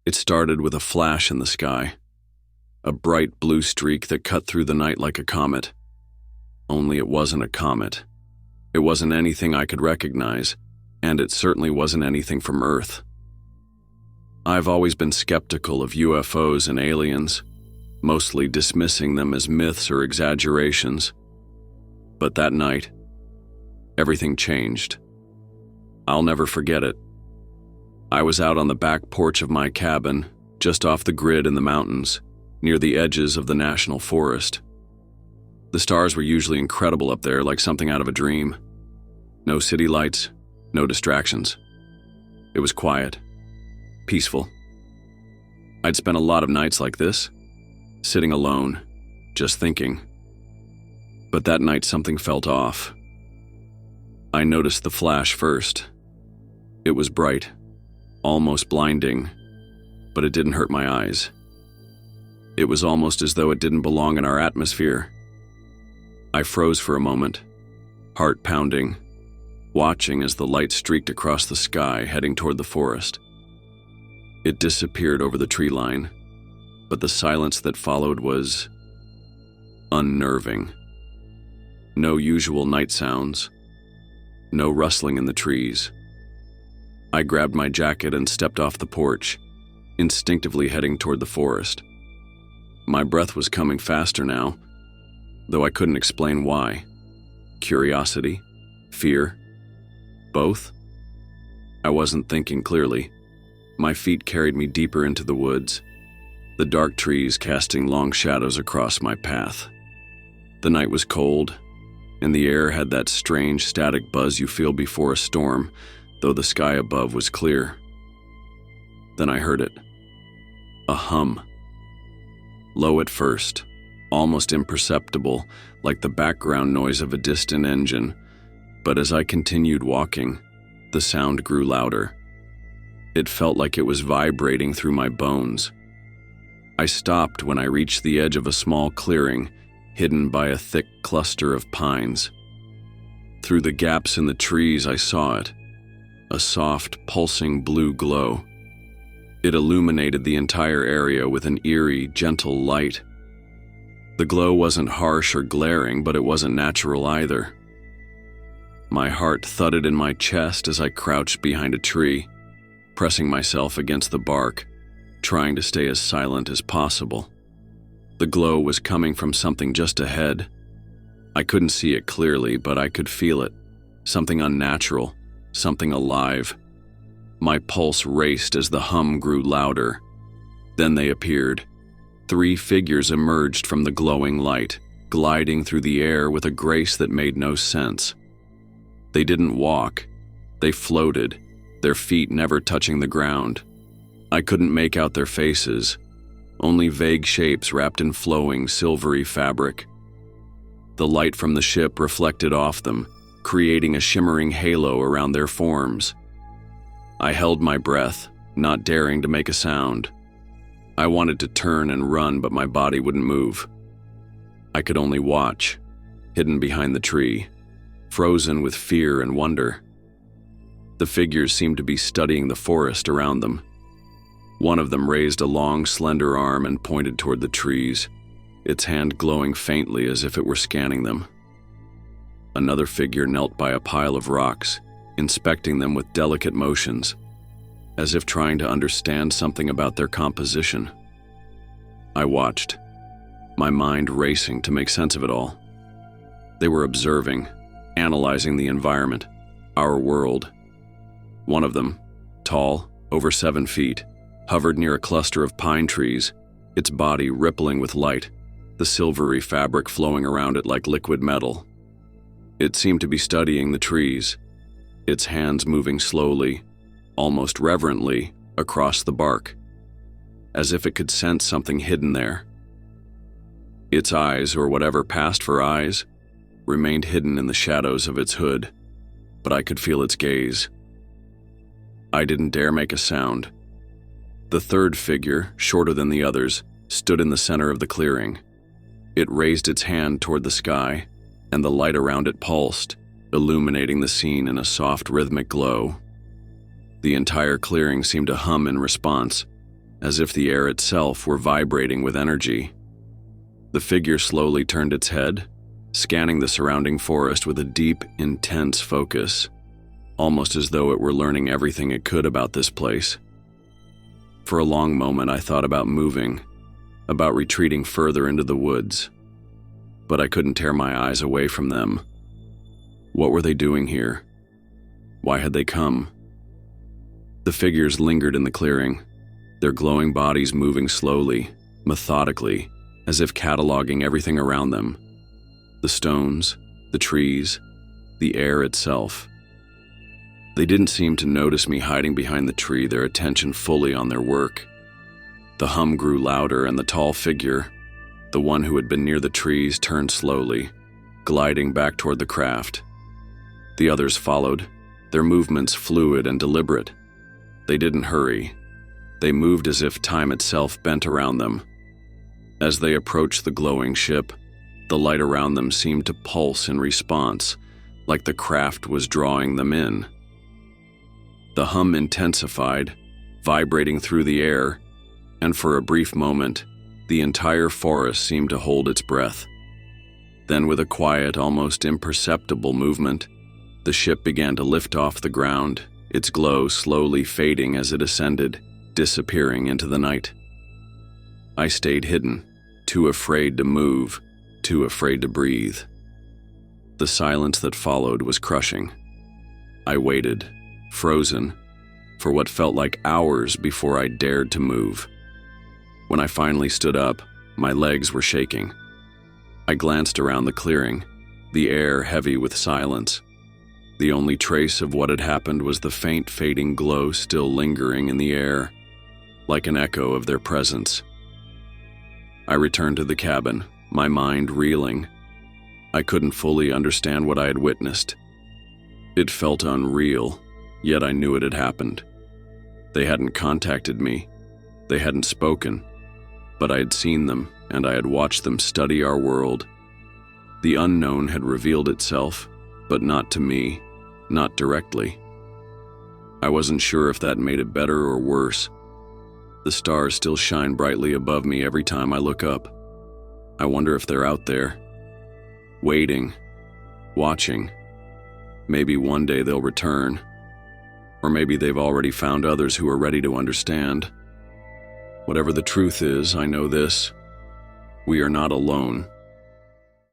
It started with a flash in the sky, a bright blue streak that cut through the night like a comet. Only it wasn't a comet. It wasn't anything I could recognize, and it certainly wasn't anything from Earth. I've always been skeptical of UFOs and aliens, mostly dismissing them as myths or exaggerations. But that night, everything changed. I'll never forget it. I was out on the back porch of my cabin, just off the grid in the mountains, near the edges of the national forest. The stars were usually incredible up there, like something out of a dream. No city lights, no distractions. It was quiet, peaceful. I'd spent a lot of nights like this, sitting alone, just thinking. But that night something felt off. I noticed the flash first. It was bright, almost blinding, but it didn't hurt my eyes. It was almost as though it didn't belong in our atmosphere. I froze for a moment, heart pounding, watching as the light streaked across the sky, heading toward the forest. It disappeared over the tree line, but the silence that followed was unnerving. No usual night sounds, no rustling in the trees. I grabbed my jacket and stepped off the porch, instinctively heading toward the forest. My breath was coming faster now, though I couldn't explain why. Curiosity? Fear? Both? I wasn't thinking clearly. My feet carried me deeper into the woods, the dark trees casting long shadows across my path. The night was cold, and the air had that strange static buzz you feel before a storm, though the sky above was clear. Then I heard it. A hum. Low at first, almost imperceptible, like the background noise of a distant engine, but as I continued walking, the sound grew louder. It felt like it was vibrating through my bones. I stopped when I reached the edge of a small clearing, hidden by a thick cluster of pines. Through the gaps in the trees, I saw it, a soft, pulsing blue glow. It illuminated the entire area with an eerie, gentle light. The glow wasn't harsh or glaring, but it wasn't natural either. My heart thudded in my chest as I crouched behind a tree, pressing myself against the bark, trying to stay as silent as possible. The glow was coming from something just ahead. I couldn't see it clearly, but I could feel it. Something unnatural, something alive. My pulse raced as the hum grew louder. Then they appeared. 3 figures emerged from the glowing light, gliding through the air with a grace that made no sense. They didn't walk. They floated, their feet never touching the ground. I couldn't make out their faces, only vague shapes wrapped in flowing, silvery fabric. The light from the ship reflected off them, creating a shimmering halo around their forms. I held my breath, not daring to make a sound. I wanted to turn and run, but my body wouldn't move. I could only watch, hidden behind the tree, frozen with fear and wonder. The figures seemed to be studying the forest around them. One of them raised a long, slender arm and pointed toward the trees, its hand glowing faintly as if it were scanning them. Another figure knelt by a pile of rocks, inspecting them with delicate motions, as if trying to understand something about their composition. I watched, my mind racing to make sense of it all. They were observing, analyzing the environment, our world. One of them, tall, over 7 feet, hovered near a cluster of pine trees, its body rippling with light, the silvery fabric flowing around it like liquid metal. It seemed to be studying the trees, its hands moving slowly, almost reverently, across the bark, as if it could sense something hidden there. Its eyes, or whatever passed for eyes, remained hidden in the shadows of its hood, but I could feel its gaze. I didn't dare make a sound. The third figure, shorter than the others, stood in the center of the clearing. It raised its hand toward the sky, and the light around it pulsed, illuminating the scene in a soft, rhythmic glow. The entire clearing seemed to hum in response, as if the air itself were vibrating with energy. The figure slowly turned its head, scanning the surrounding forest with a deep, intense focus, almost as though it were learning everything it could about this place. For a long moment, I thought about moving, about retreating further into the woods, but I couldn't tear my eyes away from them. What were they doing here? Why had they come? The figures lingered in the clearing, their glowing bodies moving slowly, methodically, as if cataloging everything around them. The stones, the trees, the air itself. They didn't seem to notice me hiding behind the tree, their attention fully on their work. The hum grew louder, and the tall figure, the one who had been near the trees, turned slowly, gliding back toward the craft. The others followed, their movements fluid and deliberate. They didn't hurry. They moved as if time itself bent around them. As they approached the glowing ship, the light around them seemed to pulse in response, like the craft was drawing them in. The hum intensified, vibrating through the air, and for a brief moment, the entire forest seemed to hold its breath. Then, with a quiet, almost imperceptible movement, the ship began to lift off the ground, its glow slowly fading as it ascended, disappearing into the night. I stayed hidden, too afraid to move, too afraid to breathe. The silence that followed was crushing. I waited, frozen, for what felt like hours before I dared to move. When I finally stood up, my legs were shaking. I glanced around the clearing, the air heavy with silence. The only trace of what had happened was the faint fading glow still lingering in the air, like an echo of their presence. I returned to the cabin, my mind reeling. I couldn't fully understand what I had witnessed. It felt unreal, yet I knew it had happened. They hadn't contacted me. They hadn't spoken. But I had seen them, and I had watched them study our world. The unknown had revealed itself, but not to me, not directly. I wasn't sure if that made it better or worse. The stars still shine brightly above me every time I look up. I wonder if they're out there, waiting, watching. Maybe one day they'll return. Or maybe they've already found others who are ready to understand. Whatever the truth is, I know this: we are not alone.